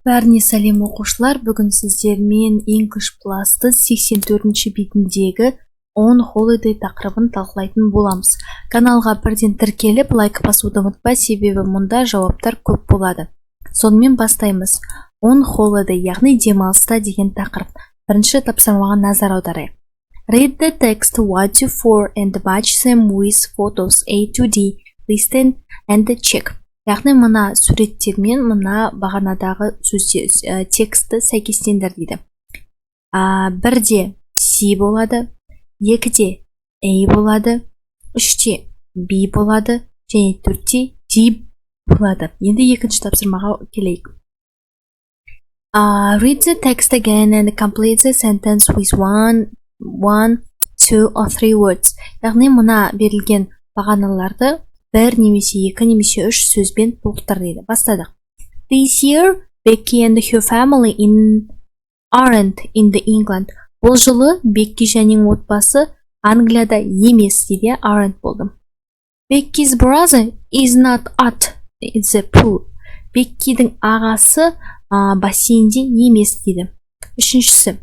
Бәріне сәлем оқушылар, бүгін сіздермен English Plus'ты 84-ші бетіндегі on holiday тақырыбын талқылайтын боламыз. Каналға бірден тіркеліп, лайк басуды ұмытпа, себебі мұнда жауаптар көп болады. Сонымен бастаймыз. On holiday, яғни демалыста деген тақырып. Бірінші тапсырмаға назар аударайық. Read the text what to for and match them with photos A to D, listen and check. Яғни мына суреттермен мына бағанадағы тексті сәйкестендір дейді. Бірде C болады, екіде A болады, үште B болады, және төртте D болады. Енді екінші тапсырмаға келейік. Read the text again and complete the sentence with one, two or three words. Яғни мына берілген бағаналарды бір немесе екі немесе үш сөзбен толықтыр дейді. Бастадық. This year, Becky and her family aren't in the England. Бұл жылы Becky жәнің отбасы Англияда емес дейді, aren't болды. Becky's brother is not at the pool. Becky'дің ағасы бассейнде емес дейді. Үшіншісі.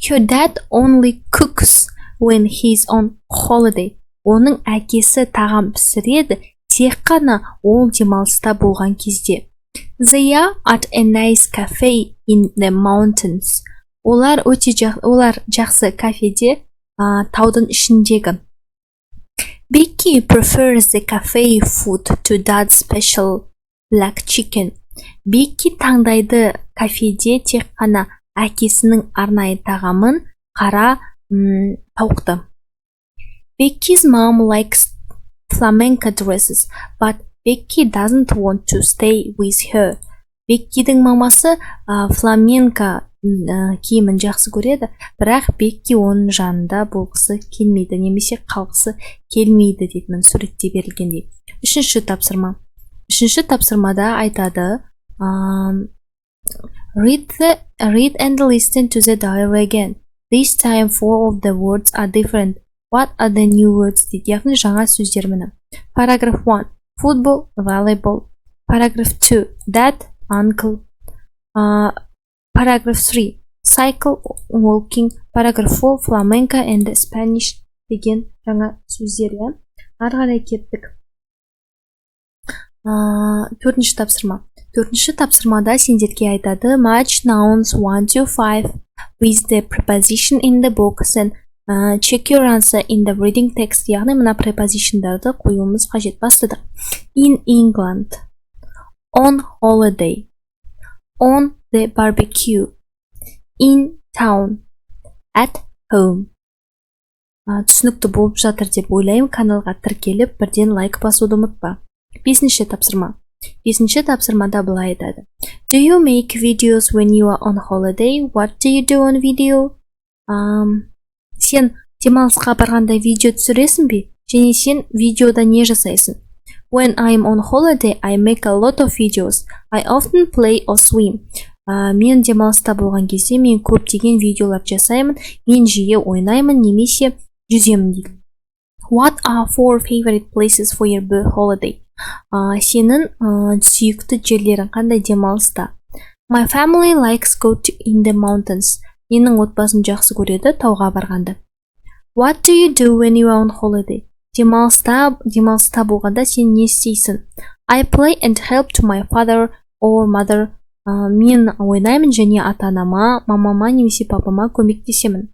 Her dad only cooks when he's on holiday. Оның әкесі тағам пісіреді тек қана ол демалыста болған кезде. They are at a nice cafe in the mountains. Олар жақсы кафеде таудың ішіндегі. Becky prefers the cafe food to dad's special black chicken. Becky таңдайды кафеде тек қана әкесінің арнайы тағамын қара тауықты. Becky's mom likes flamenco dresses, but Becky doesn't want to stay with her. Becky'дің мамасы фламенко киімін жақсы көреді, бірақ Becky оның жанында болғысы келмейді, немесе қалғысы келмейді дейтін суретте берілгендей. Үшінші тапсырма. Үшінші тапсырмада айтады, read and listen to the dialogue again. This time four of the words are different. What are the new words? Дейді. Яғни жаңа сөздер міне. Paragraph 1. Football, volleyball. Paragraph 2. Dad, uncle. Paragraph 3. Cycle, walking. Paragraph 4. Flamenco and Spanish деген жаңа сөздер. Ары қарай кеттік. Төртінші тапсырма. Төртінші тапсырмада сендерге айтады match nouns 1 to 5 with the preposition in the box and check your answer in the reading text. Яғни мына prepositionдарды қоюымыз қажет. Бастадық. In England, on holiday, on the barbecue, in town, at home. Түсінікті болып жатыр деп ойлаймын. Каналға тіркеліп, бірден лайк басуды ұмытпа. Бесінші тапсырма. Бесінші тапсырмада былай айтады. Do you make videos when you are on holiday? What do you do on video? Сен демалысқа барғанда видео түсіресің бе? Және сен видеода не жасайсың? When I'm on holiday, I make a lot of videos. I often play or swim. Мен демалыста болған кезде мен көптеген видеолар жасаймын. Мен жиі ойнаймын немесе жүземін дейді. What are four favorite places for your holiday? Сенің сүйікті жерлерің қандай демалыста? My family likes go in the mountains. Менің отбасым жақсы көреді тауға барғанда. What do you do when you are on holiday? Демалыста болғанда сен не істейсің? I play and help to my father or mother. Мен ойнаймын және ата-анама, мамама немесе папама көмектесемін.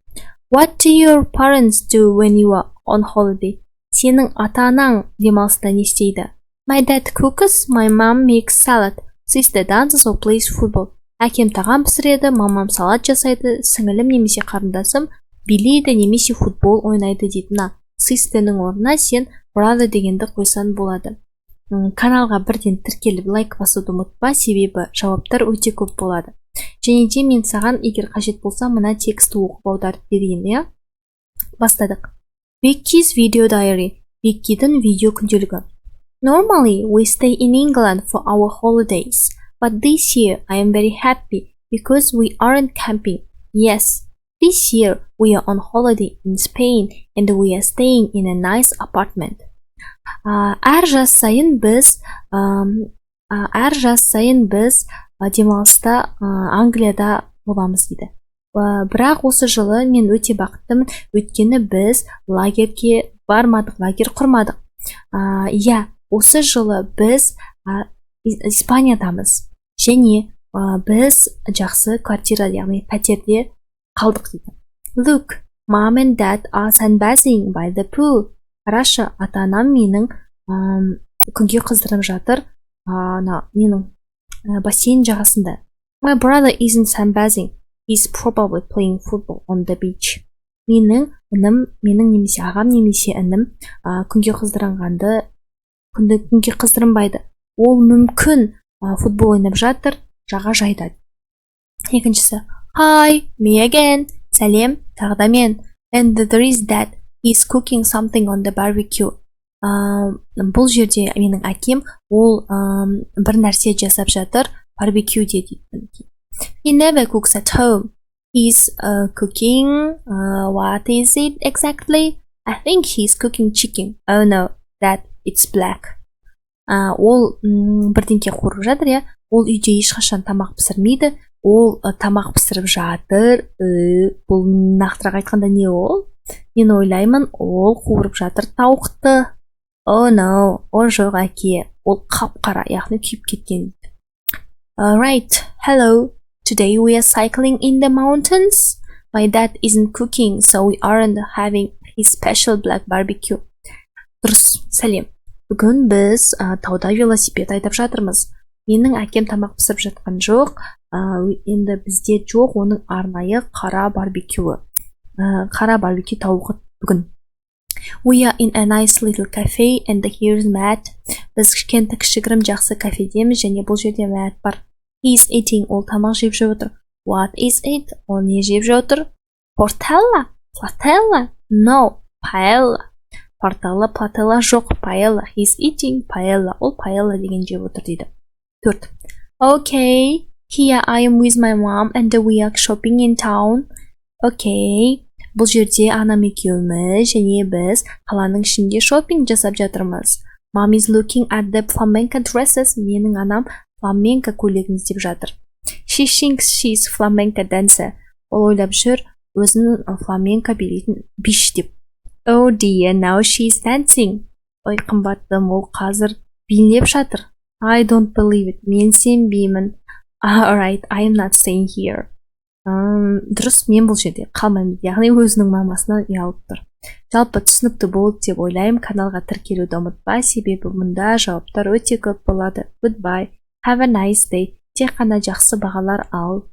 What do your parents do when you are on holiday? Сенің ата-анаң демалыста не істейді? My dad cooks, my mom makes salad, sister dances or plays football. Әкем тағам пісіреді, мамам салат жасайды, сіңілім немесе қарындасым билейді немесе футбол ойнайды дейді. Sister'ның орнына сен brother дегенді қойсан болады. Каналға бірден тіркеліп лайк басуды ұмытпа, себебі жауаптар өте көп болады. Және де мен саған егер қажет болса мына тексті оқып аударып берейін. Бастадық. Becky's video diary. Becky'дің видео күнделігі. Normally, we stay in England for our holidays, but this year I am very happy because we aren't camping. Yes, this year we are on holiday in Spain and we are staying in a nice apartment. Әр жаз сайын біз демалыста Англияда боламыз дейді. Бірақ осы жылы мен өте бақыттымын, өйткені біз лагерьге бармадық, лагерь құрмадық. Иә, осы жылы біз Испаниядамыз және біз жақсы квартира, яғни пәтерде қалдық дейді. Look, mom and dad are sunbathing by the pool. Қарашы, ата-анам менің күнге қыздырып жатыр, менің бассейн жағасында. My brother isn't sunbathing. He's probably playing football on the beach. Менің немесе ағам немесе інім күнге қыздырынбайды. Ол мүмкін футбол ойнап жатыр жағажайда. Екіншісі, Hi, me again. Сәлем, тағы да мен. And there is that. He's cooking something on the barbecue. Бұл жерде менің әкем, ол бір нәрсе жасап жатыр барбекюде дейді. He never cooks at home. He's cooking, what is it exactly? I think he's cooking chicken. Oh no, that it's black. Ол бірдеңке қуырып жатыр, иә. Ол үйде ешқашан тамақ пісірмейді. Ол тамақ пісіріп жатыр. Бұл нақтырақ айтқанда не ол? Мен ойлаймын, ол қуырып жатыр тауықты. Oh no, ол жоқ әке. Ол қап-қара, яғни күйіп кеткен. Right, hello. Today we are cycling in the mountains. My dad isn't cooking, so we aren't having his special black barbecue. Дұрыс, сәлем. Бүгін біз тауда велосипед айдап жатырмыз. Менің әкем тамақ пісіріп жатқан жоқ. Енді бізде жоқ оның арнайы қара барбекюі. Қара барбекю тауығы бүгін. We are in a nice little cafe and here's Matt. Біз кішігірім жақсы кафедеміз және бұл жерде Matt бар. He's eating, ол тамақ жеп жатыр. What is it? Ол не жеп жатыр? Portella? Platella? No, paella. Portella, platella жоқ, paella. He's eating paella. Ол paella деген жеп отыр дейді. 4. Okay, here I am with my mom and we are shopping in town. Okay, бұл жерде анам екеуміз және біз қаланың ішінде шоппинг жасап жатырмыз. Mom is looking at the flamenco dresses. Менің анам фламенко көйлегін іздеп жатыр. She thinks she's flamenco dancer. Ол ойлап жүр, өзін фламенко билейтін биш деп. Oh dear, now she's dancing. Ой, қымбаттым, ол қазір билеп жатыр. I don't believe it. Мен сенбеймін. Alright, I am not staying here. Дұрыс, мен бұл жерде қалмаймын. Яғни өзінің мамасынан ұялып тұр. Жалпы түсінікті болды деп ойлаймын. Каналға тіркелуді ұмытпа, себебі мұнда жауаптар өте көп болады. Goodbye. Have a nice day. Тек қана жақсы бағалар ал.